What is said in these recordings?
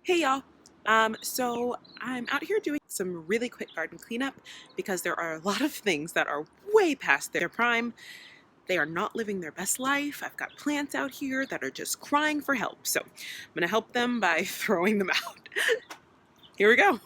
Hey y'all. So I'm out here doing some really quick garden cleanup because there are a lot of things that are way past their prime. They are not living their best life. I've got plants out here that are just crying for help. So I'm gonna help them by throwing them out. Here we go.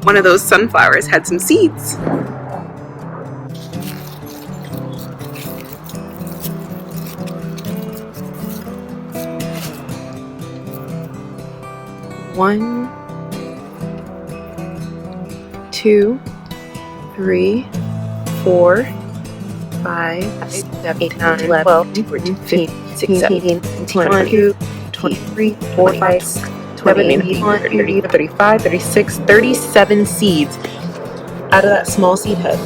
One of those sunflowers had some seeds. One, two, three, 4, 5, 6, 7, 8, 9, 11, 12, 14, 15, 16, 17, 22, 23, 25, 28, 30, 35, 36, 37 seeds out of that small seed head.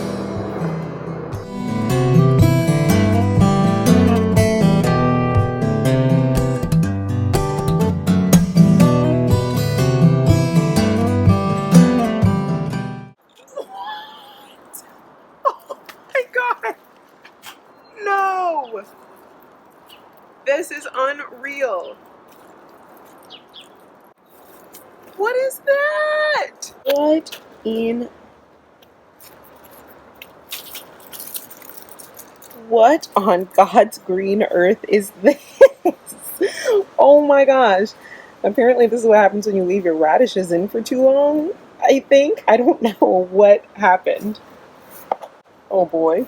Oh my God! No! This is unreal. What is that? What on God's green earth is this? Oh my gosh. Apparently this is what happens when you leave your radishes in for too long, I think. I don't know what happened. Oh boy.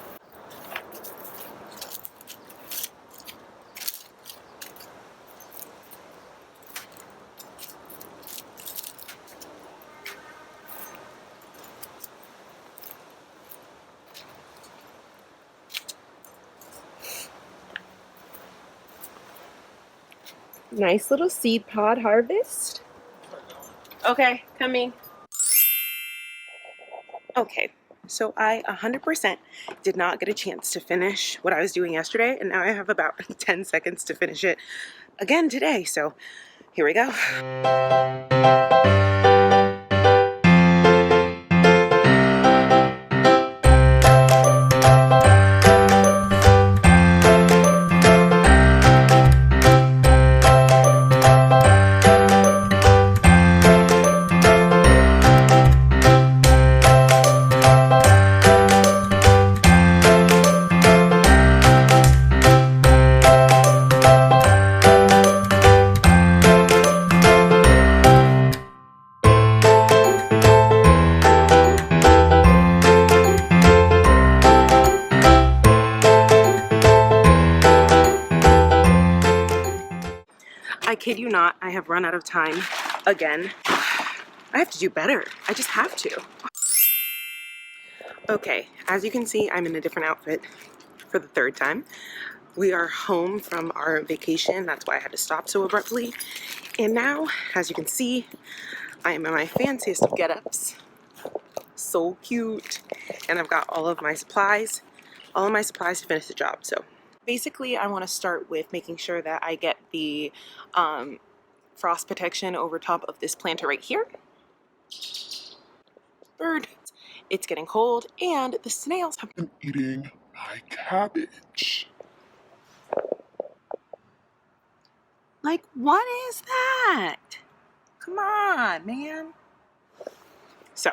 Nice little seed pod harvest. Okay, coming. Okay, so I 100% did not get a chance to finish what I was doing yesterday, and now I have about 10 seconds to finish it again today, so here we go. I kid you not, I have run out of time again. I have to do better. I just have to. Okay, as you can see, I'm in a different outfit for the third time. We are home from our vacation. That's why I had to stop so abruptly. And now, as you can see, I am in my fanciest of get-ups. So cute. And I've got all of my supplies to finish the job. So basically, I want to start with making sure that I get the frost protection over top of this planter right here. Bird. It's getting cold, and the snails have been eating my cabbage. Like, what is that? Come on, man. So,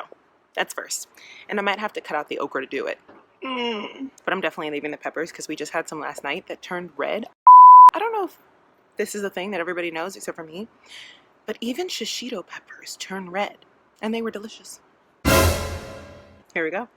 that's first. And I might have to cut out the okra to do it. But I'm definitely leaving the peppers because we just had some last night that turned red. I don't know if this is a thing that everybody knows except for me, but even shishito peppers turn red, and they were delicious. Here we go.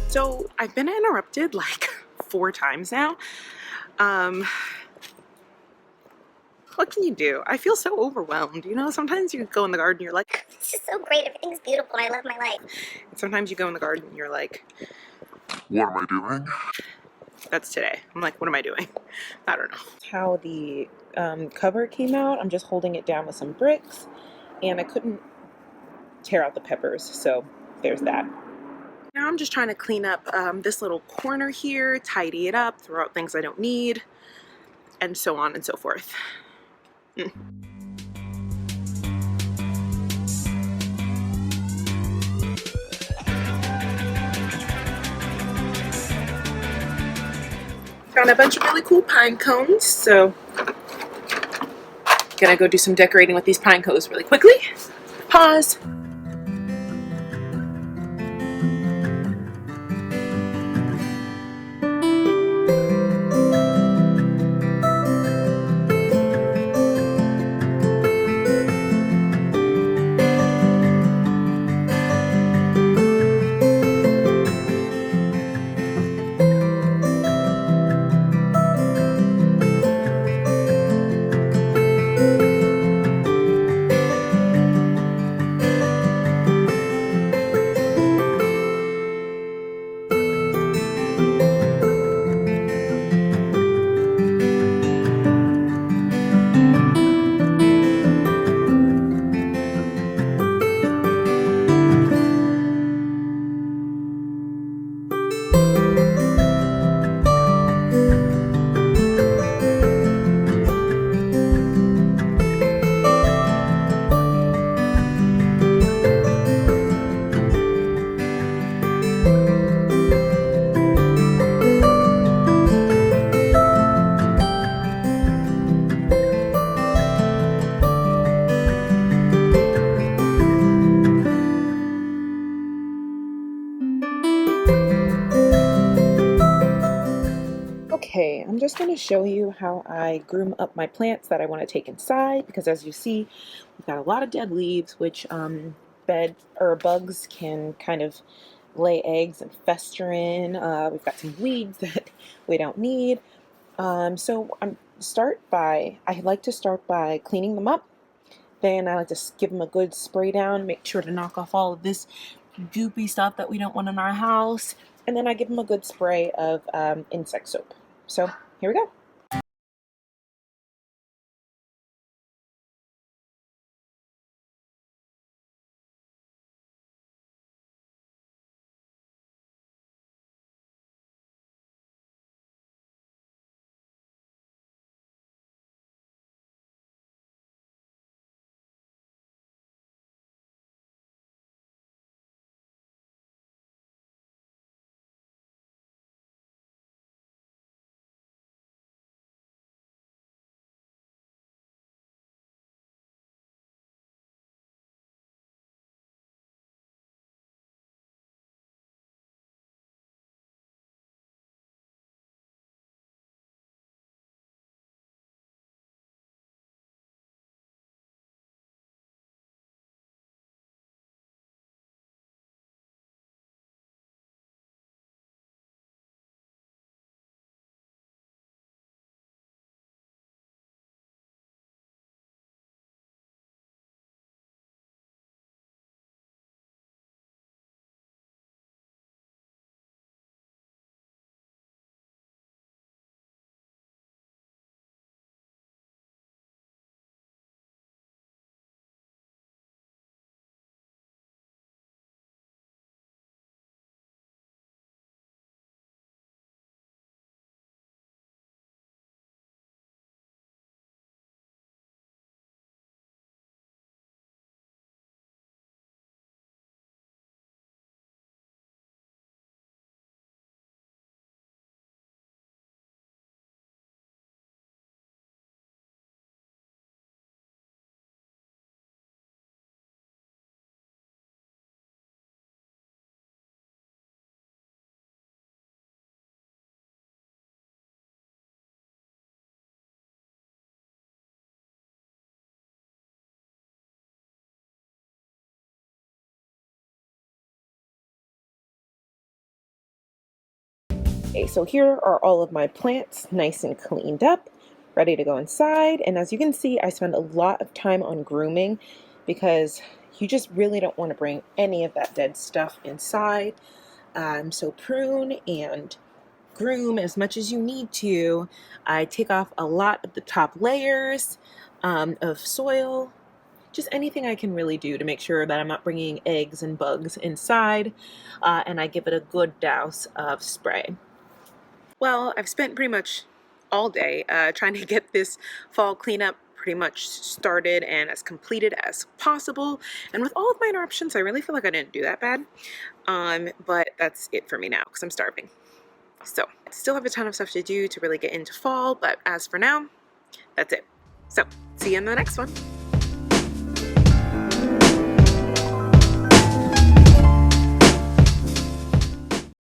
So I've been interrupted like 4 times now. What can you do? I feel so overwhelmed. You know, sometimes you go in the garden, you're like, this is so great, everything's beautiful, and I love my life. And sometimes you go in the garden and you're like, what am I doing? That's today. I'm like, what am I doing? I don't know. How the cover came out, I'm just holding it down with some bricks, and I couldn't tear out the peppers, so there's that. Now I'm just trying to clean up this little corner here, tidy it up, throw out things I don't need, and so on and so forth. Found a bunch of really cool pine cones, so gonna go do some decorating with these pine cones really quickly. Pause. Okay, I'm just going to show you how I groom up my plants that I want to take inside, because as you see, we've got a lot of dead leaves, which bed or bugs can kind of lay eggs and fester in. We've got some weeds that we don't need. So I like to start by cleaning them up. Then I like to give them a good spray down, make sure to knock off all of this goopy stuff that we don't want in our house. And then I give them a good spray of insect soap. So here we go. Okay, so here are all of my plants nice and cleaned up, ready to go inside. And as you can see, I spend a lot of time on grooming because you just really don't want to bring any of that dead stuff inside. So prune and groom as much as you need to. I take off a lot of the top layers of soil, just anything I can really do to make sure that I'm not bringing eggs and bugs inside, and I give it a good douse of spray. Well, I've spent pretty much all day trying to get this fall cleanup pretty much started and as completed as possible. And with all of my interruptions, I really feel like I didn't do that bad. But that's it for me now because I'm starving. So, still have a ton of stuff to do to really get into fall, but as for now, that's it. So, see you in the next one.